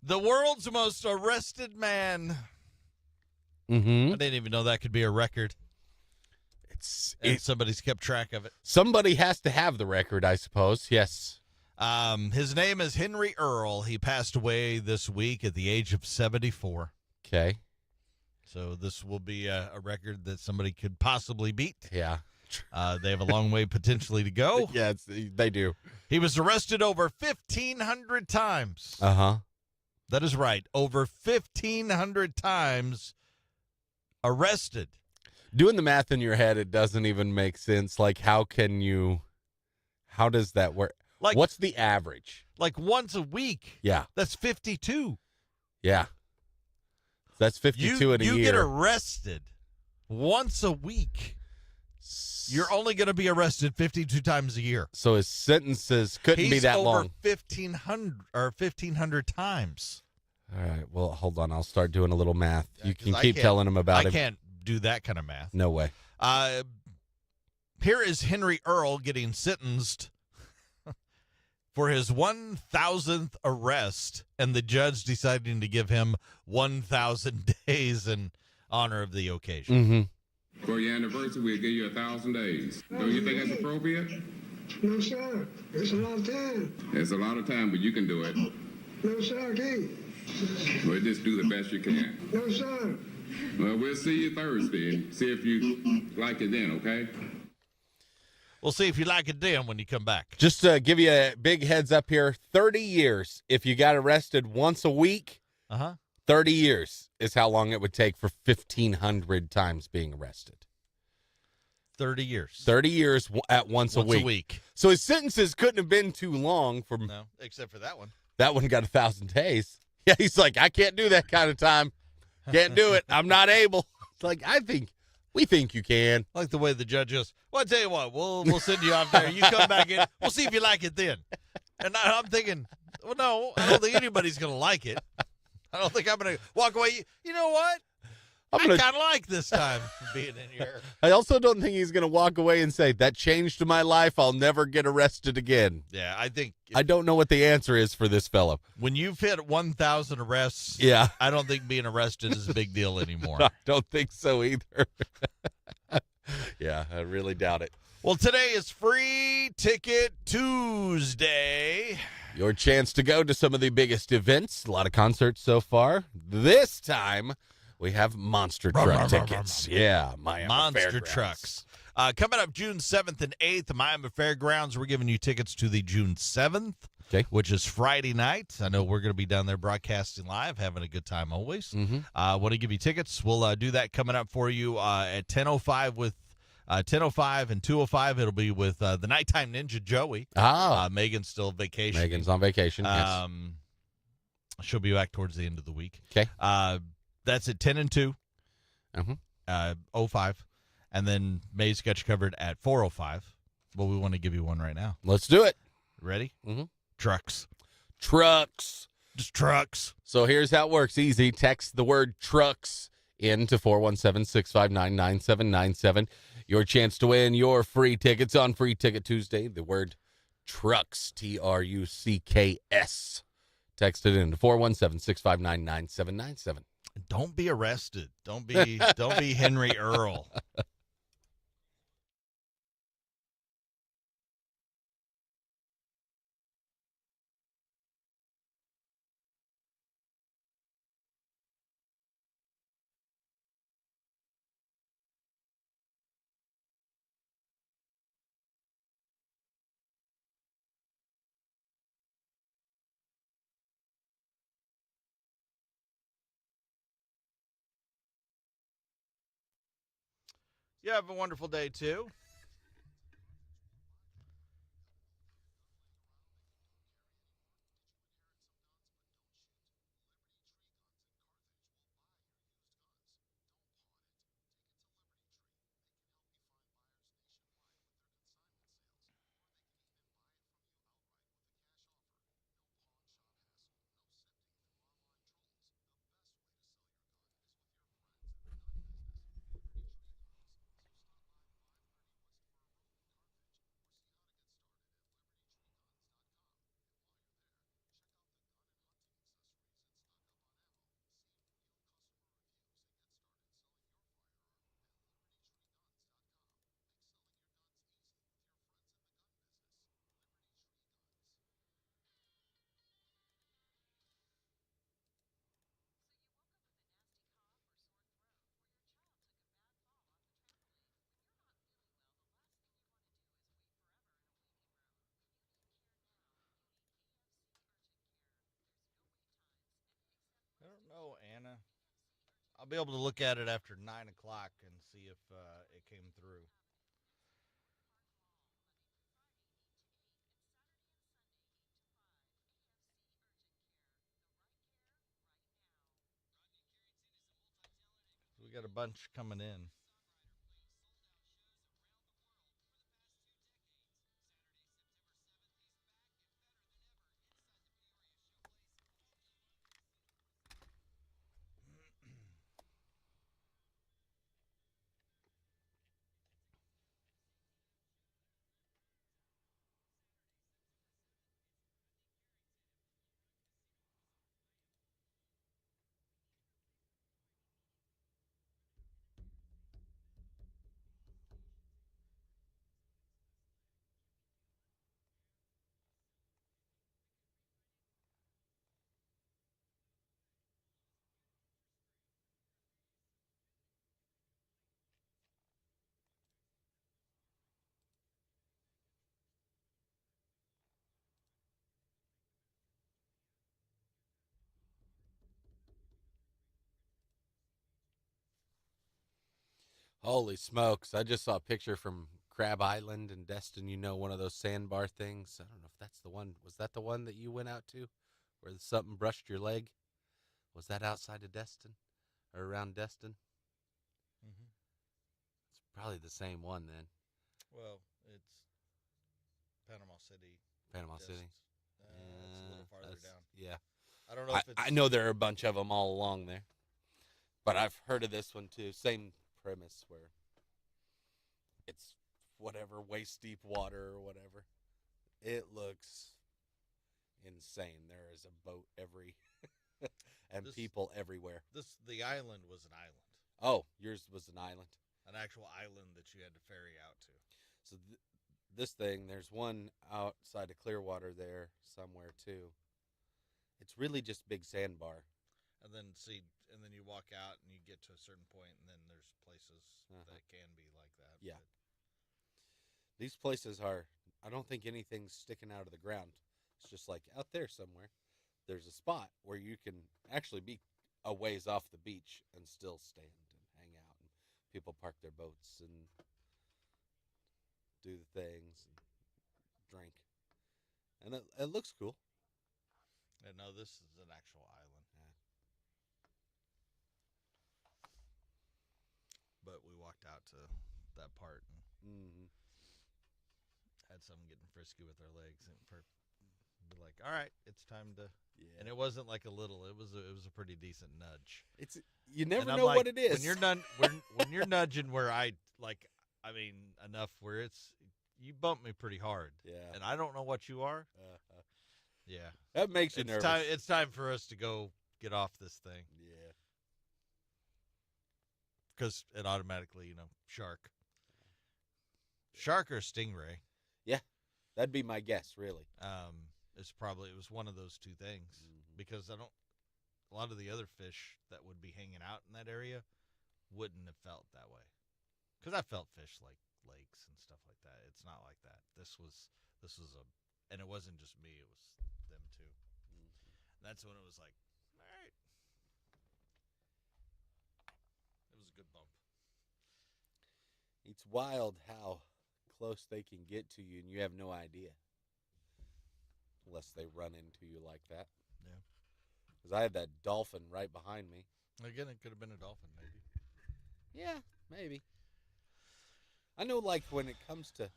The world's most arrested man. Mm-hmm. I didn't even know that could be a record. Somebody's kept track of it. Somebody has to have the record, I suppose. Yes. His name is Henry Earl. He passed away this week at the age of 74. Okay. So this will be a record that somebody could possibly beat. Yeah. They have a long way potentially to go. Yeah, they do. He was arrested over 1,500 times. Uh-huh. That is right. Over 1,500 times arrested. Doing the math in your head, it doesn't even make sense. Like, how does that work? Like, what's the average? Like once a week. Yeah. That's 52. Yeah. That's 52 in a year. You get arrested once a week. You're only going to be arrested 52 times a year. So his sentences couldn't be that long. He's over 1,500 times. All right. Well, hold on. I'll start doing a little math. Yeah, you can keep telling him about it. I can't do that kind of math. No way. Here is Henry Earl getting sentenced for his 1,000th arrest, and the judge deciding to give him 1,000 days in honor of the occasion. Mm-hmm. For your anniversary, we'll give you 1,000 days. Don't you think that's appropriate? No, sir. It's a lot of time. It's a lot of time, but you can do it. No, sir, I can't. Well, just do the best you can. No, sir. Well, we'll see you Thursday. See if you like it then, okay? We'll see if you like it then when you come back. Just to give you a big heads up here, 30 years. If you got arrested once a week, 30 years is how long it would take for 1,500 times being arrested. 30 years. 30 years at once a week. So his sentences couldn't have been too long. No, except for that one. That one got 1,000 days. Yeah, he's like, I can't do that kind of time. Can't do it. I'm not able. It's like, we think you can. I like the way the judge goes, well, I'll tell you what, we'll send you out there. You come back in. We'll see if you like it then. And I'm thinking, well, no, I don't think anybody's going to like it. I don't think I'm going to walk away. You know what? I kind of like this time being in here. I also don't think he's going to walk away and say, that changed my life. I'll never get arrested again. Yeah, I think. I don't know what the answer is for this fellow. When you've hit 1,000 arrests, yeah, I don't think being arrested is a big deal anymore. I don't think so either. Yeah, I really doubt it. Well, today is Free Ticket Tuesday. Your chance to go to some of the biggest events. A lot of concerts so far. This time, we have monster truck tickets. Yeah, Miami Monster trucks. Coming up June 7th and 8th, Miami Fairgrounds. We're giving you tickets to the June 7th, which is Friday night. I know we're going to be down there broadcasting live, having a good time always. Want to give you tickets. We'll do that coming up for you at 10:05 with 10:05 and 2:05. It'll be with the Nighttime Ninja Joey. Megan's still vacation. Megan's on vacation, yes. She'll be back towards the end of the week. Okay. That's at 10 and 2, 05. And then May's got you covered at 4:05. But we want to give you one right now. Let's do it. Ready? Mm-hmm. Trucks. Just trucks. So here's how it works. Easy. Text the word trucks into 417-659-9797. Your chance to win your free tickets on Free Ticket Tuesday. The word trucks, Trucks. Text it into 417-659-9797. Don't be arrested. Don't be Henry Earl. You have a wonderful day, too. I'll be able to look at it after 9 o'clock and see if it came through. We got a bunch coming in. Holy smokes. I just saw a picture from Crab Island in Destin. You know, one of those sandbar things. I don't know if that's the one. Was that the one that you went out to where something brushed your leg? Was that outside of Destin or around Destin? Mm-hmm. It's probably the same one then. Well, it's Panama City. Panama City? It's a little farther down. Yeah. I don't know if it's... I know there are a bunch of them all along there. But I've heard of this one too. Same premise where it's whatever, waist deep water or whatever. It looks insane. There is a boat and people everywhere. The island was an island. Oh, yours was an island? An actual island that you had to ferry out to. So this thing, there's one outside of Clearwater there somewhere too. It's really just big sandbar. And then you walk out and you get to a certain point, and then there's places that can be like that. Yeah. But these places are, I don't think anything's sticking out of the ground. It's just like out there somewhere, there's a spot where you can actually be a ways off the beach and still stand and hang out. And people park their boats and do the things and drink. And it looks cool. Yeah, no, this is an actual island. Yeah. But we walked out to that part and had some getting frisky with their legs and be like, all right, it's time to. Yeah. And it wasn't like a little. It was a pretty decent nudge. You never know what it is when you're nudging where enough where you bump me pretty hard. Yeah. And I don't know what you are. Yeah. That makes you nervous. It's time for us to go get off this thing. Yeah. Because it automatically, shark. Shark or stingray. Yeah. That'd be my guess, really. It was one of those two things. Because a lot of the other fish that would be hanging out in that area wouldn't have felt that way. Because I felt fish like lakes and stuff like that. It's not like that. This was and it wasn't just me, it was them too. And that's when it was like, all right. It was a good bump. It's wild how close they can get to you and you have no idea. Unless they run into you like that. Yeah. Because I had that dolphin right behind me. Again, it could have been a dolphin, maybe. Yeah, maybe. I know, like, when it comes to...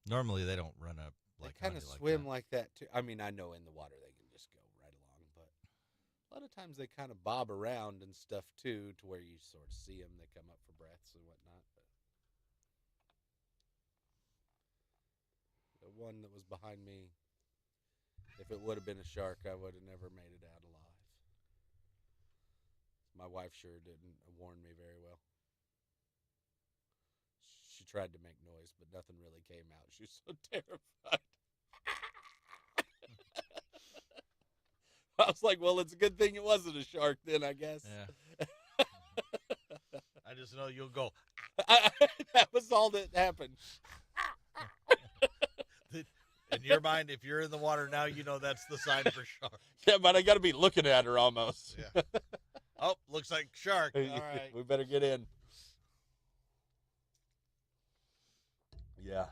Normally, they don't run up like they kind of swim like that, too. I mean, I know in the water they can just go right along, but a lot of times they kind of bob around and stuff, too, to where you sort of see them. They come up for breaths and whatnot. But the one that was behind me, if it would have been a shark, I would have never made it out alive. My wife sure didn't warn me very well. She tried to make noise, but nothing really came out. She was so terrified. I was like, well, it's a good thing it wasn't a shark then, I guess. Yeah. I just know you'll go. That was all that happened. In your mind, if you're in the water now, you know that's the sign for shark. Yeah, but I got to be looking at her almost. Yeah. Oh, looks like shark. All right. We better get in. Yeah.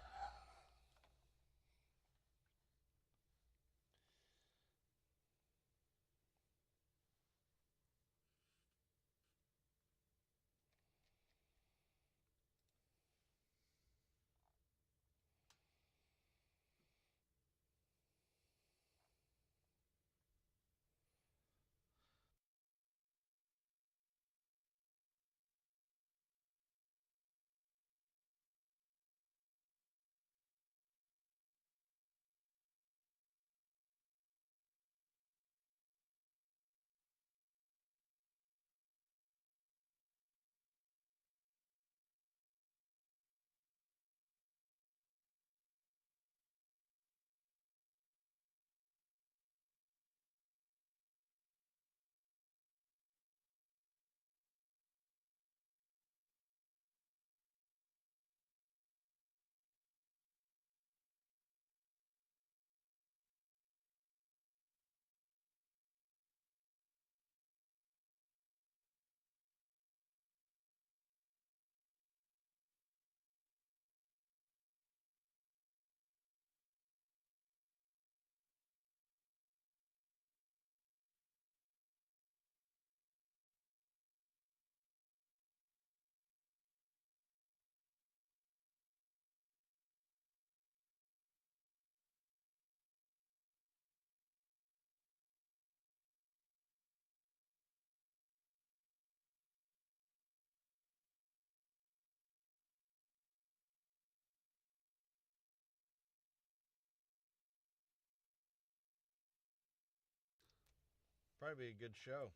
Probably be a good show.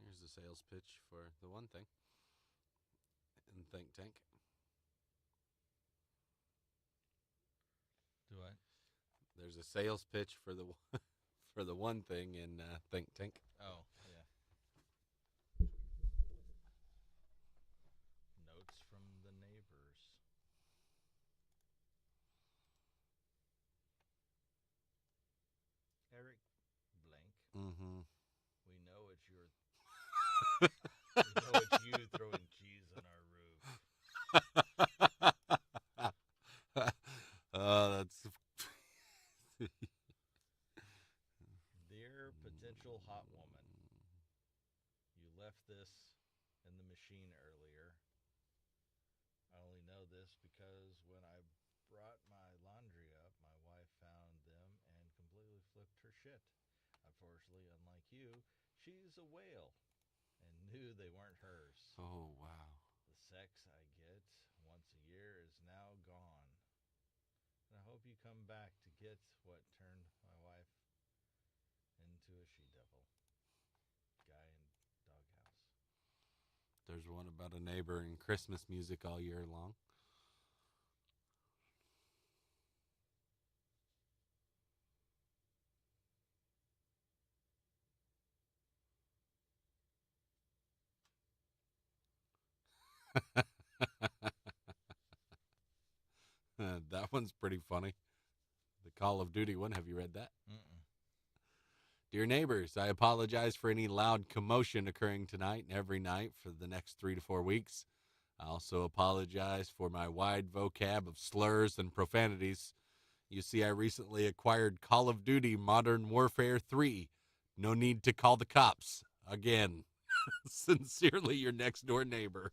Here's the sales pitch for the one thing in Think Tank. Do I? There's a sales pitch for the for the one thing in Think Tank. Oh, yeah. Notes from the neighbors. Eric Blank. Mm-hmm. We know it's your. We know it's you throwing cheese on our roof. That's. Dear potential hot woman, you left this in the machine earlier. I only know this because when I brought my laundry up, my wife found them and completely flipped her shit. Unfortunately, unlike you, she's a whale and knew they weren't hers. Oh, wow. The sex I get once a year is now gone. And I hope you come back to get what turned my wife into a she-devil. Guy in doghouse. There's one about a neighbor and Christmas music all year long. That one's pretty funny. The Call of Duty one. Have you read that? Mm-mm. Dear neighbors, I apologize for any loud commotion occurring tonight and every night for the next 3 to 4 weeks. I also apologize for my wide vocab of slurs and profanities. You see, I recently acquired Call of Duty Modern Warfare 3. No need to call the cops. Again, sincerely, your next door neighbor.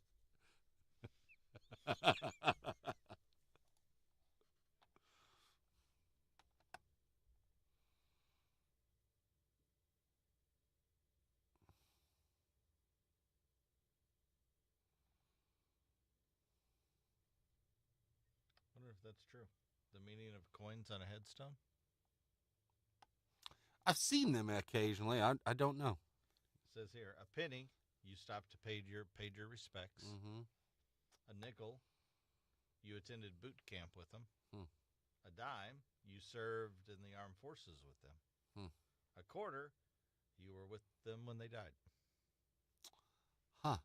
that's true. The meaning of coins on a headstone? I've seen them occasionally. I don't know. It says here, a penny, you stopped to paid your respects. Mm-hmm. A nickel, you attended boot camp with them. Hmm. A dime, you served in the armed forces with them. Hmm. A quarter, you were with them when they died. Huh.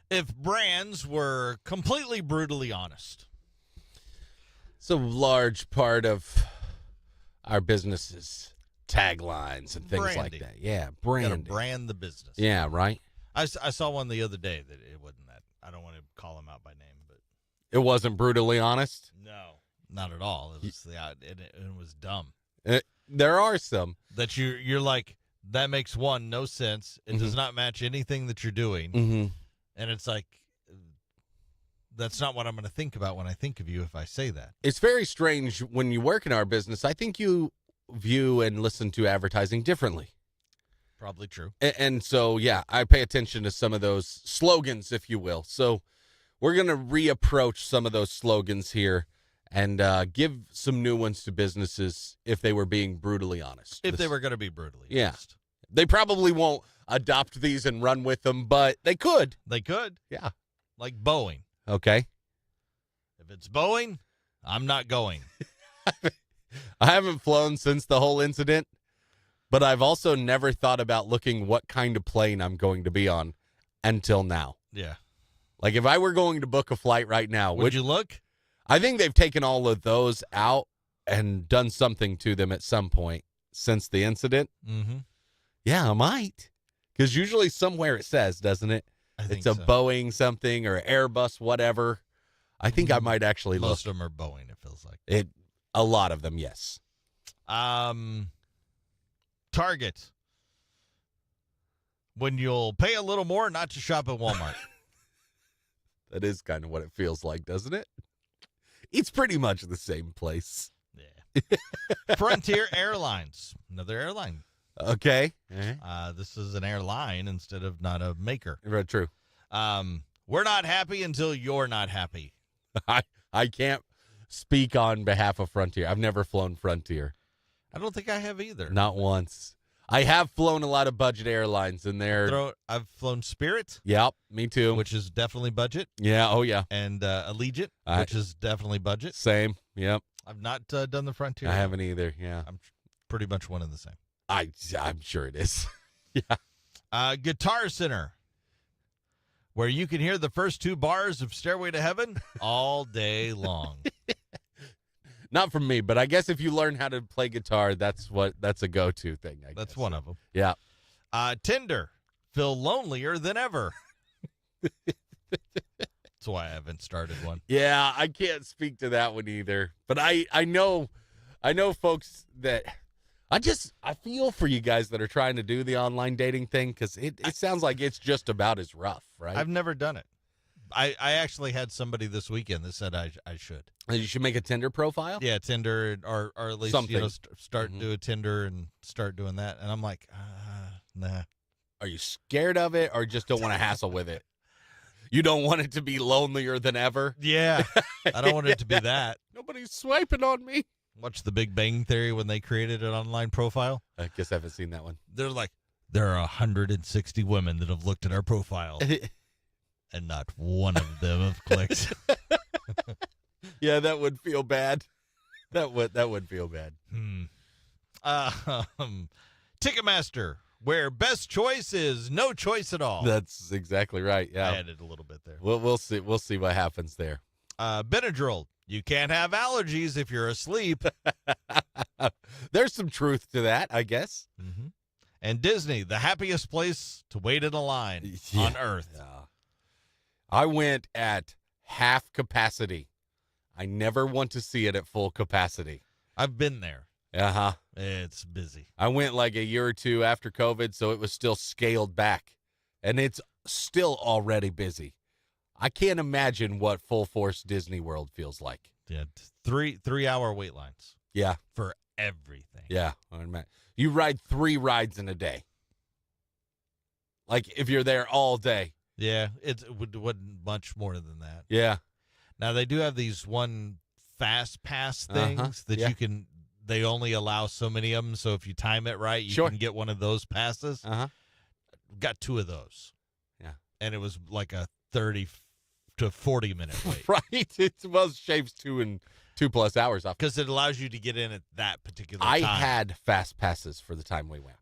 if brands were completely brutally honest? It's a large part of our business's taglines and things like Branding. that. Yeah, Got to branding. brand the business. Yeah, right? I saw one the other day that it wasn't that. I don't want to call him out by name, but It wasn't brutally honest. no, not at all. It was it was dumb. There are some. That you're like, that makes one, no sense. It does not match anything that you're doing. Mm-hmm. And it's like, that's not what I'm going to think about when I think of you if I say that. It's very strange when you work in our business. I think you view and listen to advertising differently. Probably true. And so, yeah, I pay attention to some of those slogans, if you will. So we're going to reapproach some of those slogans here and give some new ones to businesses if they were being brutally honest. If they were going to be brutally Yeah. honest. They probably won't adopt these and run with them, but they could. They could. Yeah. Like Boeing. Okay. If it's Boeing, I'm not going. I haven't flown since the whole incident, but I've also never thought about looking what kind of plane I'm going to be on until now. Yeah. Like if I were going to book a flight right now, Would you look? I think they've taken all of those out and done something to them at some point since the incident. Mm-hmm. Yeah, I might. Because usually somewhere it says, doesn't it? I think It's a so. Boeing something or Airbus, whatever. I think I might actually look. Most of them are Boeing, it feels like. A lot of them, yes. Target. When you'll pay a little more not to shop at Walmart. That is kind of what it feels like, doesn't it? It's pretty much the same place. Yeah. Frontier Airlines. Another airline. Okay. This is an airline instead of not a maker. Very true. We're not happy until you're not happy. I can't speak on behalf of Frontier. I've never flown Frontier. I don't think I have either. Not once. I have flown a lot of budget airlines in there. I've flown Spirit, Yep, me too. which is definitely budget, Yeah, oh yeah. and Allegiant, which is definitely budget. Same. Yep. I've not done the Frontier. I haven't either. Yeah. I'm pretty much one and the same. I'm sure it is. Yeah. Guitar Center, where you can hear the first two bars of Stairway to Heaven all day long. Not from me, but I guess if you learn how to play guitar, that's a go-to thing. I That's guess. one of them. Yeah. Tinder, feel lonelier than ever. That's why I haven't started one. Yeah, I can't speak to that one either. But I know folks that I feel for you guys that are trying to do the online dating thing because it sounds like it's just about as rough, right? I've never done it. I actually had somebody this weekend that said I should. You should make a Tinder profile? Yeah, Tinder or at least Something. Start do a Tinder and start doing that. And I'm like, nah. Are you scared of it or just don't want to hassle with it? You don't want it to be lonelier than ever? Yeah, I don't want it to be that. Nobody's swiping on me. Watch The Big Bang Theory when they created an online profile. I guess I haven't seen that one. They're like, there are 160 women that have looked at our profile, and not one of them have clicked. Yeah, that would feel bad. That would feel bad. Ticketmaster, where best choice is no choice at all. That's exactly right. Yeah. I added a little bit there. We'll see. We'll see what happens there. Benadryl, you can't have allergies if you're asleep. There's some truth to that, I guess. Mm-hmm. And Disney, the happiest place to wait in a line on Earth. Yeah. I went at half capacity. I never want to see it at full capacity. I've been there. Uh-huh. It's busy. I went like a year or two after COVID, so it was still scaled back. And it's still already busy. I can't imagine what full force Disney World feels like. Yeah, 3-hour wait lines Yeah. for everything. Yeah. You ride 3 rides in a day. Like if you're there all day. Yeah, it wouldn't much more than that. Yeah. Now, they do have these one fast pass things that yeah. they only allow so many of them. So if you time it right, you Sure. can get one of those passes. Uh-huh. Got 2 of those. Yeah. And it was like a 30 to 40 minute wait. Right. It shaves 2+ hours off. Because it allows you to get in at that particular I time. had fast passes for the time we went.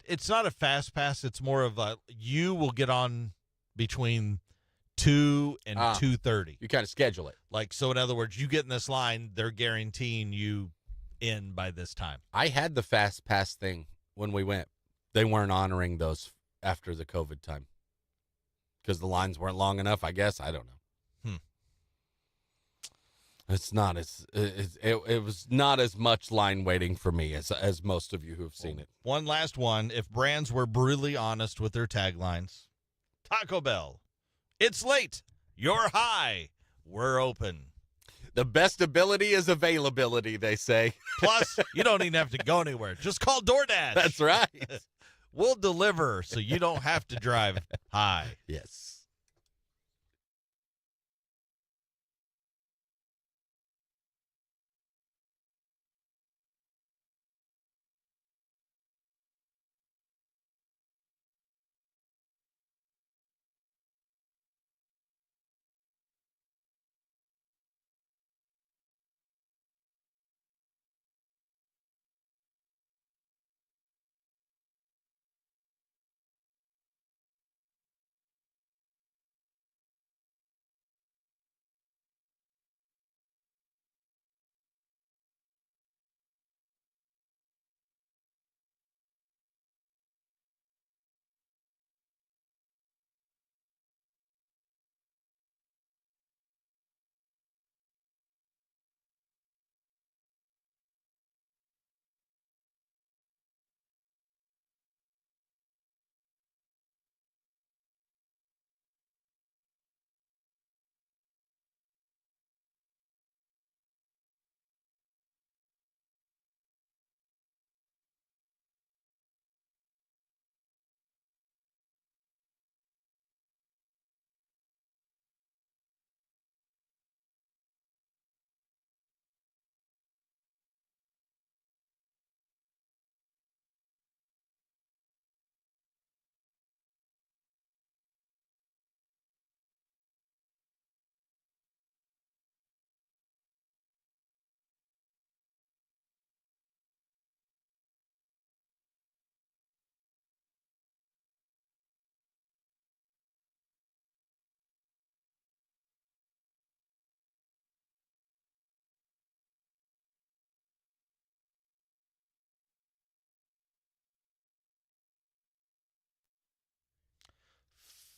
It's not a fast pass. It's more of a, you will get on between 2 and 2:30. You kind of schedule it. Like, so in other words, you get in this line, they're guaranteeing you in by this time. I had the fast pass thing when we went. They weren't honoring those after the COVID time because the lines weren't long enough, I guess. I don't know. It's not as it was not as much line waiting for me as most of you who've seen it. One last one. If brands were brutally honest with their taglines, Taco Bell, it's late, you're high, we're open. The best ability is availability, they say. Plus, you don't even have to go anywhere. Just call DoorDash. That's right. We'll deliver so you don't have to drive high. Yes.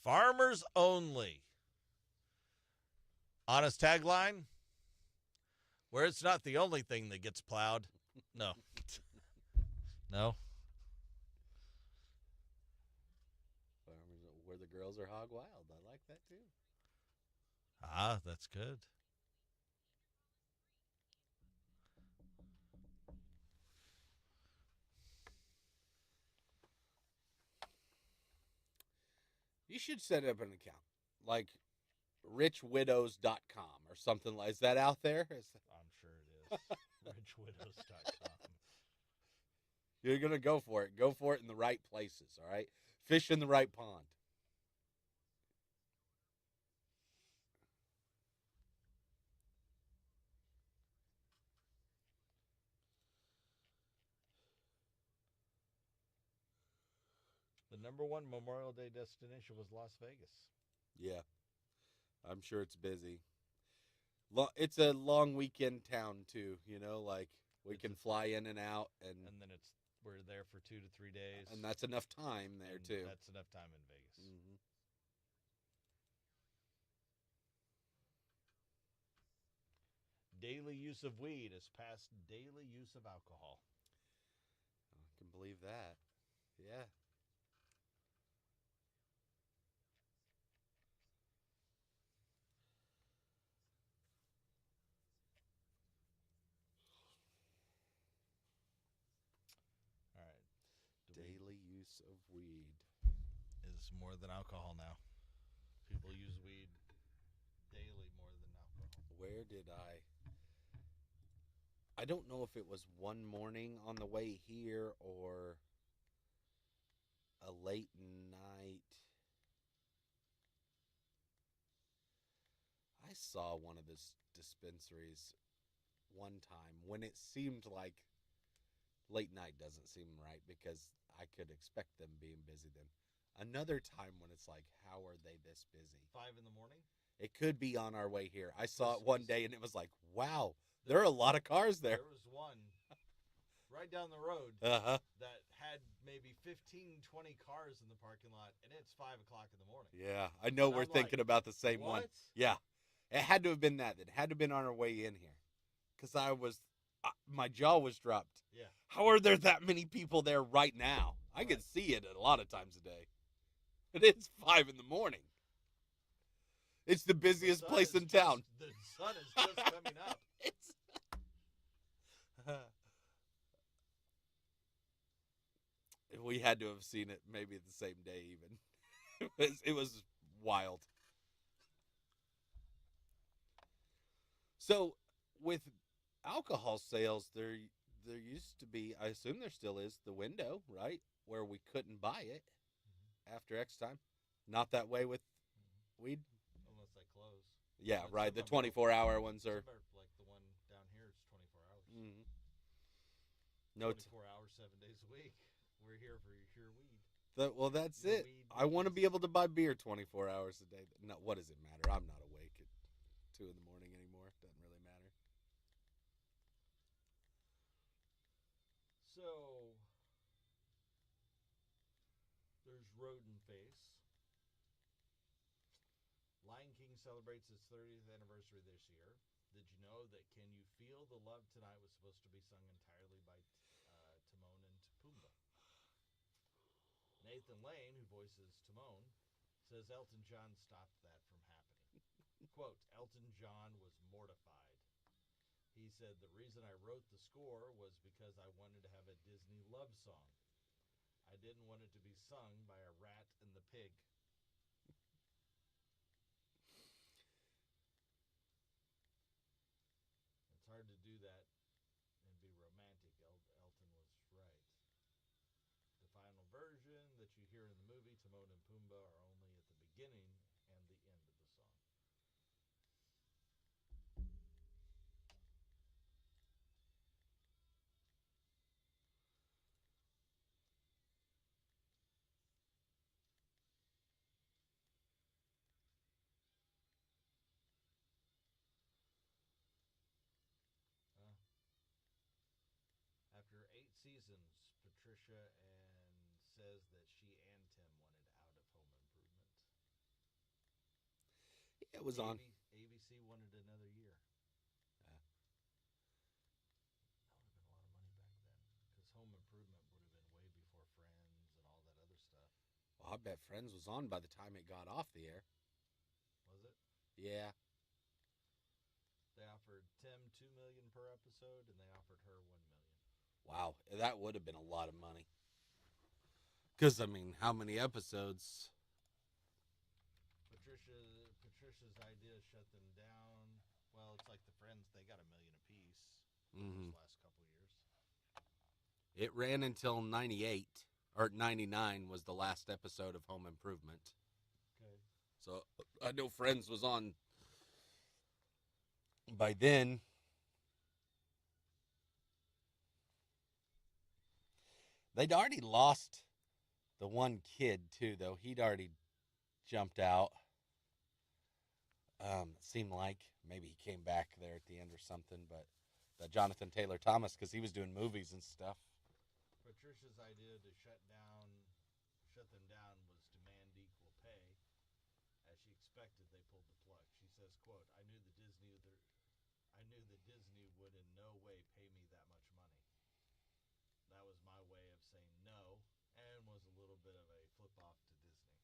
Farmers only. Honest tagline, where it's not the only thing that gets plowed. No. No. Where the girls are hog wild. I like that too. Ah, that's good. You should set up an account like richwidows.com or something like. Is that out there? I'm sure it is. Richwidows.com. You're going to go for it. Go for it in the right places, all right? Fish in the right pond. The number one Memorial Day destination was Las Vegas. Yeah. I'm sure it's busy. It's a long weekend town, too, you know, like we can fly in and out. And then we're there for 2 to 3 days. And that's enough time there, too. That's enough time in Vegas. Mm-hmm. Daily use of weed is past daily use of alcohol. I can believe that. Yeah. All right. Daily use of weed is more than alcohol now. People use weed daily more than alcohol. Where did I don't know if it was one morning on the way here or a late night. I saw one of the dispensaries one time when it seemed like late night doesn't seem right because I could expect them being busy then. another time when it's like, how are they this busy? 5 in the morning? It could be on our way here. I saw it one day, and it was like, wow, there are a lot of cars there. There was one right down the road Uh-huh. that had maybe 15, 20 cars in the parking lot, and it's 5 o'clock in the morning. Yeah, I know And we're I'm thinking like, about the same one. What? Yeah, it had to have been that. It had to have been on our way in here, because my jaw was dropped. Yeah. How are there that many people there right now? I can see it a lot of times a day. And it's 5 in the morning. It's the busiest sun place is in town. The sun is just coming up. We had to have seen it maybe the same day even. It was wild. So with alcohol sales, there used to be, I assume there still is, the window, right, where we couldn't buy it after X time. Not that way with weed. Unless they close. Yeah, But right. some The of them 24-hour ones are. Some like the one down here is 24 hours. Mm-hmm. No, 24 hours, 7 days a week. We're here for your weed. well, that's Your it. weed I want to business. be able to buy beer 24 hours a day. No, what does it matter? I'm not awake at 2 in the morning anymore. Doesn't really matter. So there's Rodin Face. Lion King celebrates its 30th anniversary this year. Did you know that Can You Feel the Love Tonight was supposed to be sung entirely by Timon and Pumbaa? Nathan Lane, who voices Timon, says Elton John stopped that from happening. Quote, Elton John was mortified. He said, the reason I wrote the score was because I wanted to have a Disney love song. I didn't want it to be sung by a rat and the pig. It's hard to do that and be romantic. Elton was right. The final version that you hear in the movie, Timon and Pumbaa, are only at the beginning and the end of the song. After 8 seasons, Patricia says that she and Tim wanted out of Home Improvement. It was on. ABC wanted another year. Yeah. That would have been a lot of money back then, because Home Improvement would have been way before Friends and all that other stuff. Well, I bet Friends was on by the time it got off the air. Was it? Yeah. They offered Tim $2 million per episode, and they offered her $1 million. Wow, that would have been a lot of money. Because, I mean, how many episodes? Patricia's idea shut them down. Well, it's like the Friends, they got $1 million apiece Mm-hmm. those last couple years. It ran until 98, or 99 was the last episode of Home Improvement. Okay. So, I know Friends was on by then. They'd already lost the one kid, too, though. He'd already jumped out. Seemed like maybe he came back there at the end or something, but Jonathan Taylor Thomas, because he was doing movies and stuff. Patricia's idea to shut them down was demand equal pay. As she expected, they pulled the plug. She says, quote, I knew that Disney would in no way pay me that much money. That was my way of saying no, and was a little bit of a flip off to Disney.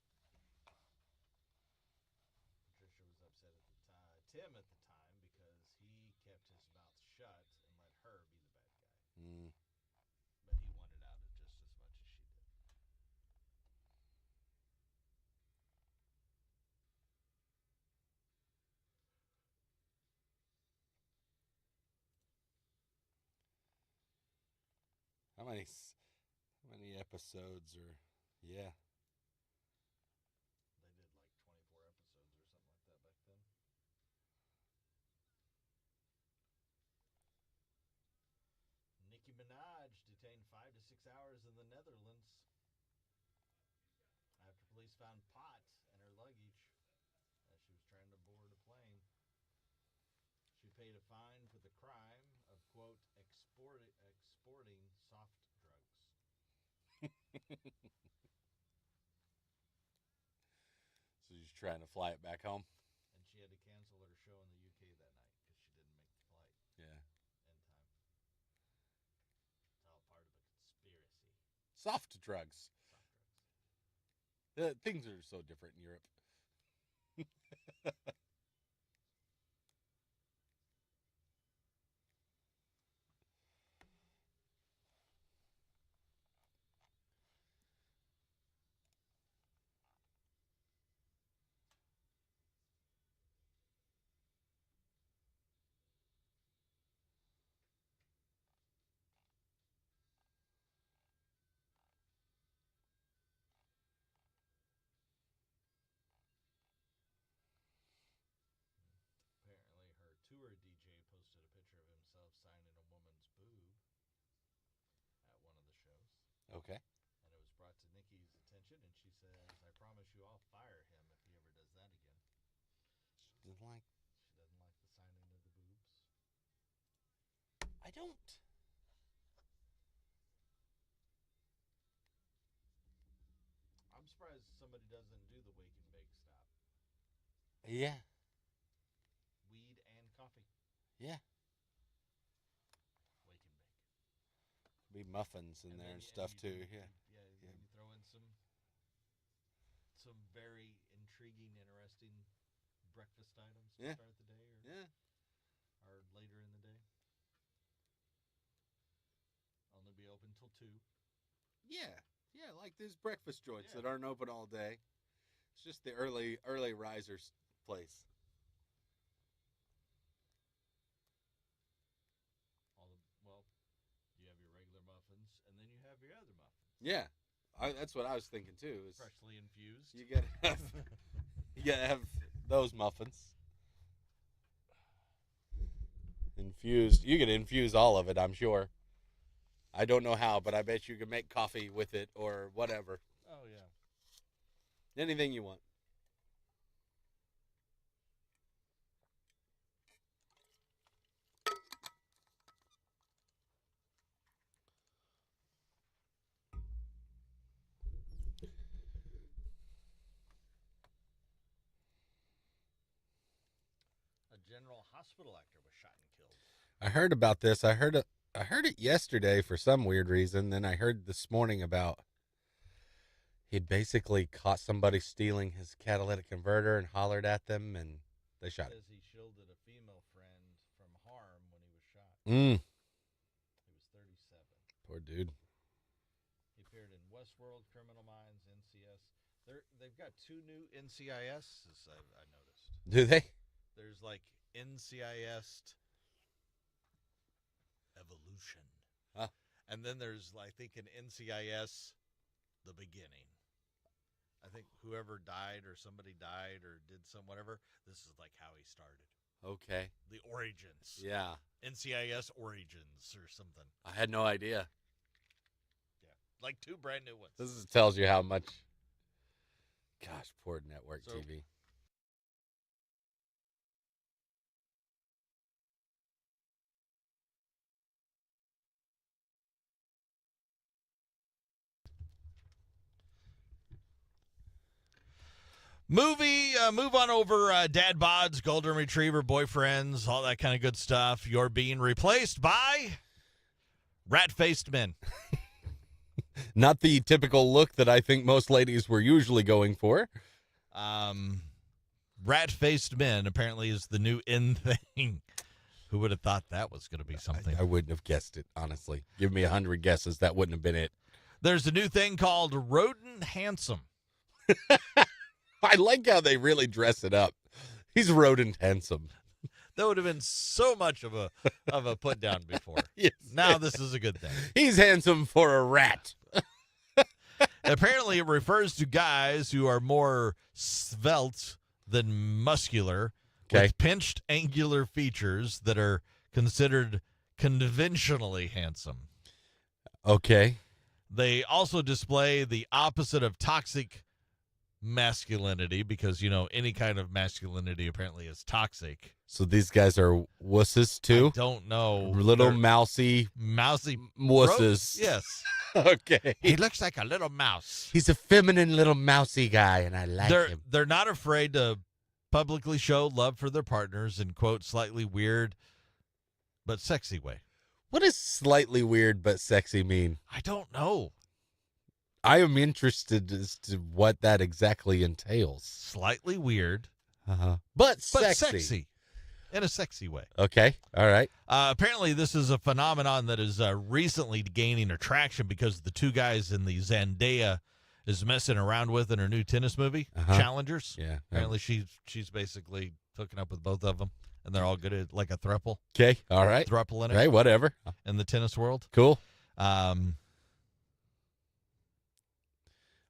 Patricia was upset at the time, Tim at the time, because he kept his mouth shut and let her be the bad guy. But he wanted out of just as much as she did. How many episodes are, yeah. They did like 24 episodes or something like that back then. Nicki Minaj detained 5 to 6 hours in the Netherlands after found pot in her luggage as she was trying to board a plane. She paid a fine for the crime of, quote, exporting soft drugs. So she's trying to fly it back home. And she had to cancel her show in the UK that night because she didn't make the flight Yeah. in time. It's all part of a conspiracy. Soft drugs. Soft drugs. Things are so different in Europe. Apparently, her tour DJ posted a picture of himself signing a woman's boob at one of the shows. Okay. And it was brought to Nikki's attention, and she says, I promise you I'll fire him if he ever does that again. She doesn't like. She doesn't like the signing of the boobs. I don't. I'm surprised somebody doesn't do the wake and bake stop. Yeah. Weed and coffee. Yeah. Wake and bake. Be muffins in there then and stuff you- too. you- Yeah. Yeah, Yeah. you throw in some very intriguing, interesting breakfast items to Yeah. start the day Yeah. or later in the day. Only be open till 2. Yeah. Yeah. Like there's breakfast joints Yeah. that aren't open all day. It's just the early risers place. Well, you have your regular muffins, and then you have your other muffins. Yeah. That's what I was thinking too. Is Freshly infused. you gotta have those muffins infused. You can infuse all of it, I'm sure. I don't know how, but I bet you can make coffee with it or whatever. Oh, yeah. Anything you want. A General Hospital actor was shot and killed. I heard about this. I heard it yesterday for some weird reason. Then I heard this morning about he'd basically caught somebody stealing his catalytic converter and hollered at them, and they shot him. Says he shielded a female friend from harm when he was shot. He was 37. Poor dude. He appeared in Westworld, Criminal Minds, NCS. They've got 2 new NCIS, I noticed. Do they? There's like NCIS Evolution. Huh. And then there's, I think, an NCIS The Beginning. I think whoever died or somebody died or did some whatever, this is like how he started. Okay. The Origins. Yeah. NCIS Origins or something. I had no idea. Yeah. Like 2 brand new ones. This tells you how much. Gosh, poor network So- TV. Move on over dad bods, golden retriever, boyfriends, all that kind of good stuff. You're being replaced by rat-faced men. Not the typical look that I think most ladies were usually going for. Rat-faced men apparently is the new in thing. Who would have thought that was going to be something? I wouldn't have guessed it, honestly. Give me 100 guesses. That wouldn't have been it. There's a new thing called rodent handsome. I like how they really dress it up. He's rodent handsome. That would have been so much of a put down before. Yes. Now this is a good thing. He's handsome for a rat. Apparently, it refers to guys who are more svelte than muscular, Okay. with pinched angular features that are considered conventionally handsome. Okay. They also display the opposite of toxic masculinity because, you know, any kind of masculinity apparently is toxic. So these guys are wusses too? I don't know. Little They're mousy Yes. wusses. Okay. He looks like a little mouse. He's a feminine little mousy guy, and I like him. They're not afraid to publicly show love for their partners in, quote, slightly weird but sexy way. What does slightly weird but sexy mean? I don't know. I am interested as to what that exactly entails. Slightly weird, But sexy. In a sexy way. Okay. All right. Apparently, this is a phenomenon that is recently gaining attraction because the two guys in the Zendaya is messing around with in her new tennis movie, Challengers. Yeah. Apparently, she's basically hooking up with both of them, and they're all good at like a throuple. Okay. All right. Throuple in it. Right. Whatever. In the tennis world. Cool.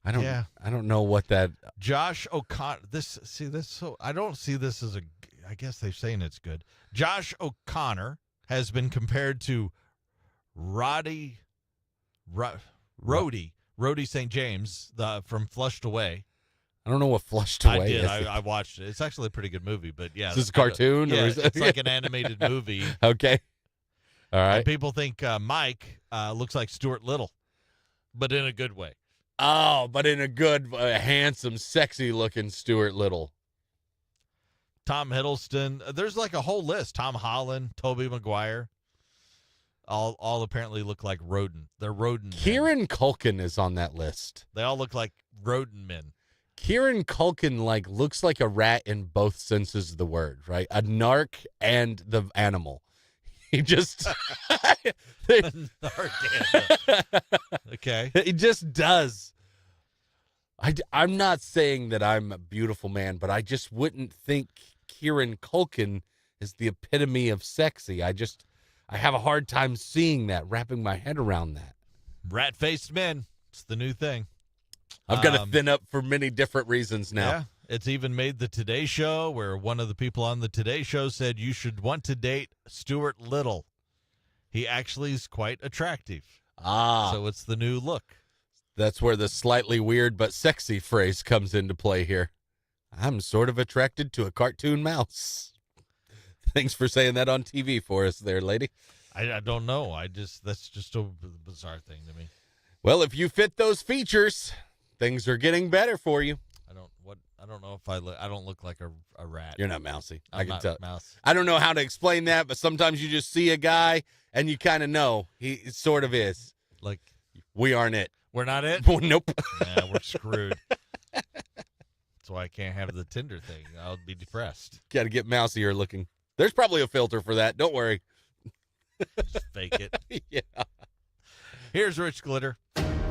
Yeah. I don't know what that. Josh O'Connor. So I don't see this as a. I guess they're saying it's good. Josh O'Connor has been compared to Rhodey St. James from Flushed Away. I don't know what Flushed Away I did. is. I watched it. It's actually a pretty good movie, but yeah. Is this a cartoon? Yeah, or is it's like an animated movie. Okay. All right. And people think Mike looks like Stuart Little, but in a good way. Oh, but in a good, handsome, sexy-looking Stuart Little. Tom Hiddleston. There's like a whole list. Tom Holland, Tobey Maguire. All apparently look like rodent. They're rodent men. Kieran Culkin is on that list. They all look like rodent men. Kieran Culkin looks like a rat in both senses of the word, right? A narc and the animal. He just Okay. He just does. I'm not saying that I'm a beautiful man, but I just wouldn't think Kieran Culkin is the epitome of sexy. I have a hard time seeing that, wrapping my head around that. Rat-faced men. It's the new thing. I've got to thin up for many different reasons now. Yeah. It's even made the Today Show, where one of the people on the Today Show said you should want to date Stuart Little. He actually is quite attractive. So it's the new look. That's where the slightly weird but sexy phrase comes into play here. I'm sort of attracted to a cartoon mouse. Thanks for saying that on TV for us there, lady. I don't know. That's just a bizarre thing to me. Well, if you fit those features, things are getting better for you. I don't know if I don't look like a rat. You're not mousy. I'm I can not tell. Mouse. I don't know how to explain that, but sometimes you just see a guy and you kind of know he sort of is. Like We aren't it. we're not it. Nope. Yeah, we're screwed. That's why I can't have the Tinder thing. I'll be depressed. Got to get mousier looking. There's probably a filter for that. Don't worry. Just fake it. Yeah. Here's Rich Glitter.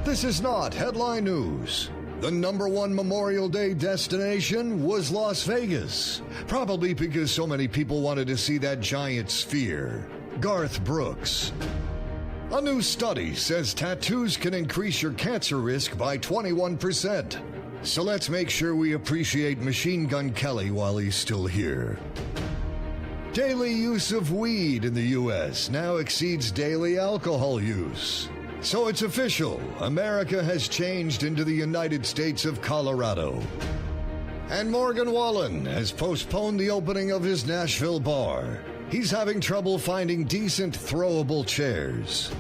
This is not headline news. The #1 Memorial Day destination was Las Vegas, probably because so many people wanted to see that giant sphere. Garth Brooks. A new study says tattoos can increase your cancer risk by 21%. So let's make sure we appreciate Machine Gun Kelly while he's still here. Daily use of weed in the U.S. now exceeds daily alcohol use. So it's official. America has changed into the United States of Colorado. And Morgan Wallen has postponed the opening of his Nashville bar. He's having trouble finding decent throwable chairs.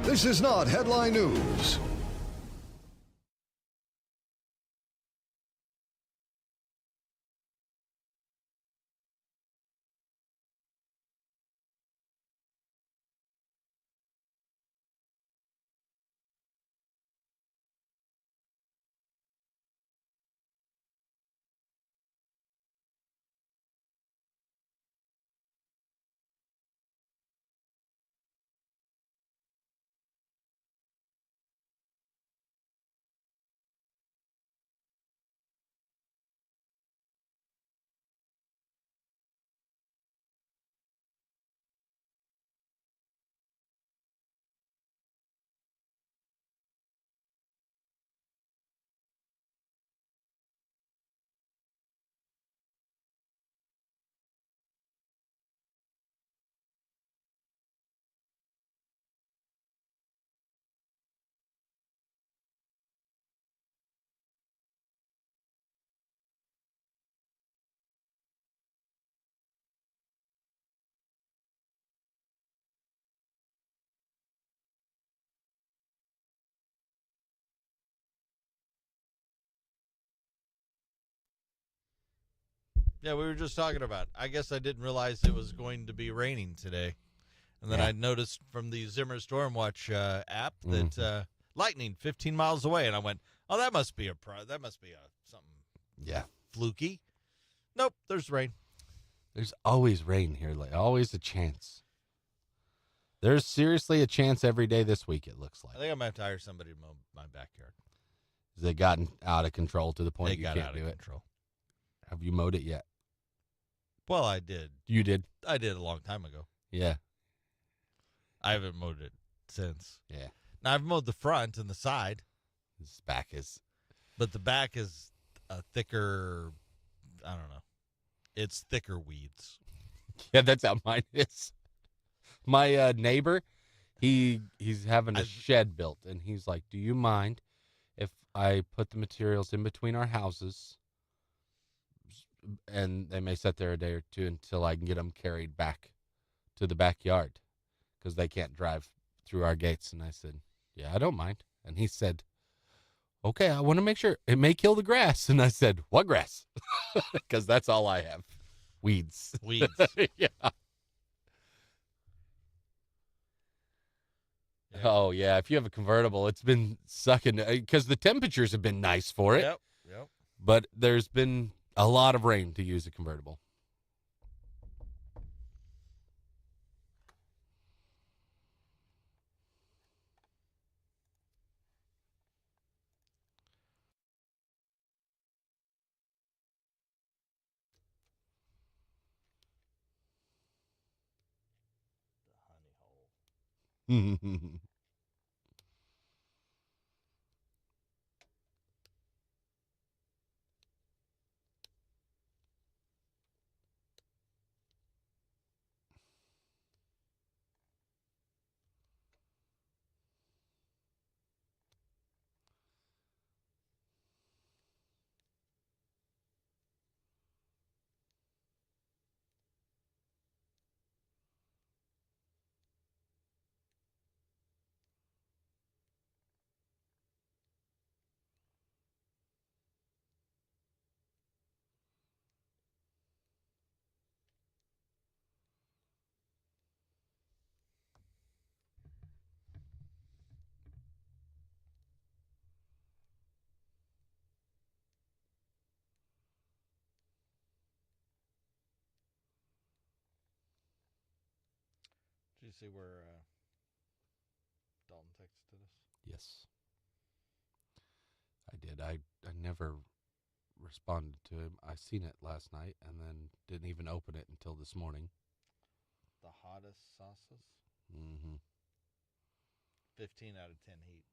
This is not headline news. Yeah, we were just talking about it. I guess I didn't realize it was going to be raining today. And then I noticed from the Zimmer Stormwatch app that lightning 15 miles away. And I went, oh, that must be something fluky. Nope, there's rain. There's always rain here, like always a chance. There's seriously a chance every day this week, it looks like. I think I'm going to have to hire somebody to mow my backyard. Has it gotten out of control to the point They you got can't out do of it? control. Have you mowed it yet? Well, I did. You did? I did a long time ago. Yeah. I haven't mowed it since. Yeah. Now, I've mowed the front and the side. This back is. But the back is a thicker, I don't know. It's thicker weeds. Yeah, that's how mine is. My neighbor, he's having a shed built, and he's like, do you mind if I put the materials in between our houses, and they may sit there a day or two until I can get them carried back to the backyard because they can't drive through our gates? And I said, yeah, I don't mind. And he said, okay, I want to make sure it may kill the grass. And I said, what grass? Because that's all I have. Weeds. Weeds. Yeah. Oh, yeah. If you have a convertible, it's been sucking because the temperatures have been nice for it. Yep. But there's been a lot of rain to use a convertible. The honey hole. Did you see where Dalton texted us? Yes. I did. I never responded to him. I seen it last night and then didn't even open it until this morning. The hottest sauces? Mm-hmm. 15 out of 10 heat.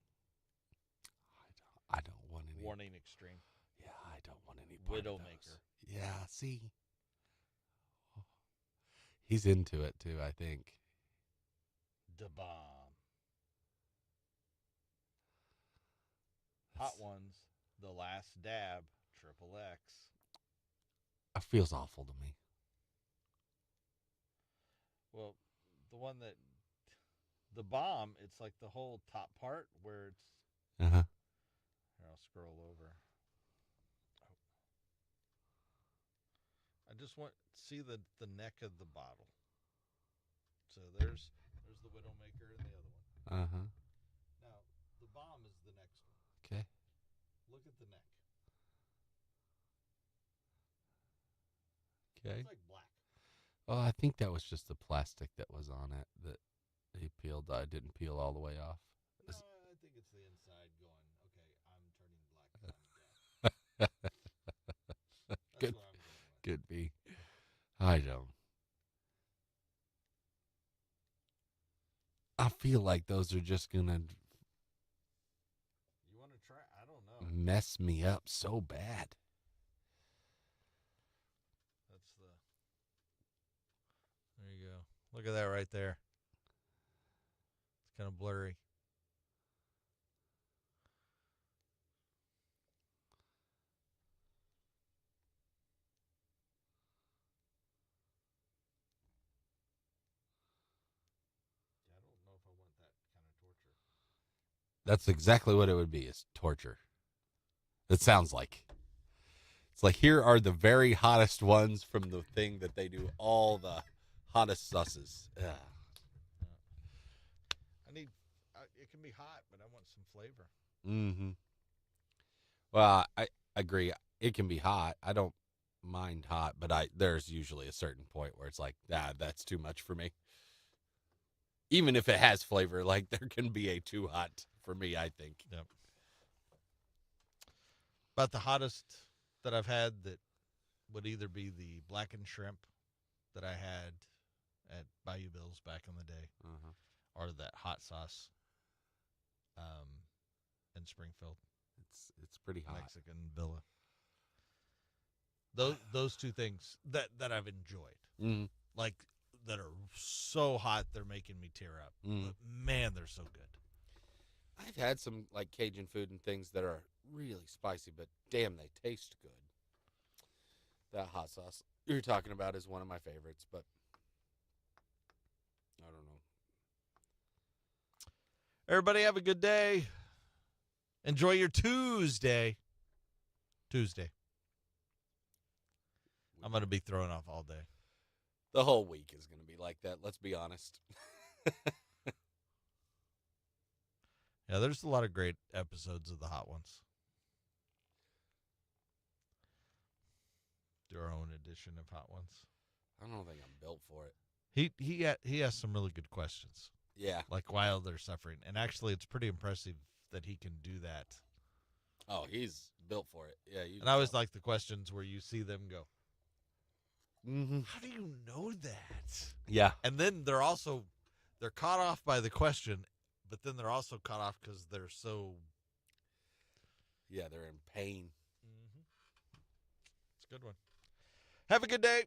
I don't want any. Warning extreme. Yeah, I don't want any part of those. Widowmaker. Yeah, see? He's into it, too, I think. Da bomb. Hot ones. The last dab. Triple X. It feels awful to me. Well, the one that the bomb, it's like the whole top part where it's. Uh-huh. Here, I'll scroll over. Oh. I just want to see the neck of the bottle. So there's the Widowmaker and the other one. Uh-huh. Now, the bomb is the next one. Okay. Look at the neck. Okay. It's like black. Oh, I think that was just the plastic that was on it that he peeled. I didn't peel all the way off. No, I think it's the inside going, okay, I'm turning black. That's Good. what I'm going with. Could be. I don't. I feel like those are just going to You want to try? I don't know. mess me up so bad. That's the. There you go. Look at that right there. It's kind of blurry. Yeah, I don't know if I want that kind of torture. That's exactly what it would be, is torture. It sounds like. It's like, here are the very hottest ones from the thing that they do all the hottest sauces. Ugh. It can be hot, but I want some flavor. Mm-hmm. Well, I agree. It can be hot. I don't mind hot, but there's usually a certain point where it's like, that's too much for me. Even if it has flavor, like there can be a too hot for me, I think. Yep. About the hottest that I've had that would either be the blackened shrimp that I had at Bayou Bill's back in the day, or that hot sauce in Springfield. It's pretty hot. Mexican Villa. Those two things that I've enjoyed, like that are so hot they're making me tear up. But man, they're so good. I've had some like Cajun food and things that are really spicy, but damn, they taste good. That hot sauce you're talking about is one of my favorites, but I don't know. Everybody have a good day. Enjoy your Tuesday. I'm going to be throwing off all day. The whole week is going to be like that, let's be honest. Yeah, there's a lot of great episodes of the Hot Ones. Do our own edition of Hot Ones. I don't think I'm built for it. He has some really good questions. Yeah. Like while they're suffering. And actually, it's pretty impressive that he can do that. Oh, he's built for it. Yeah. And I always like the questions where you see them go, mm-hmm. how do you know that? Yeah. And then they're caught off by the question, but then they're also caught off because they're so... Yeah, they're in pain. It's a good one. Have a good day.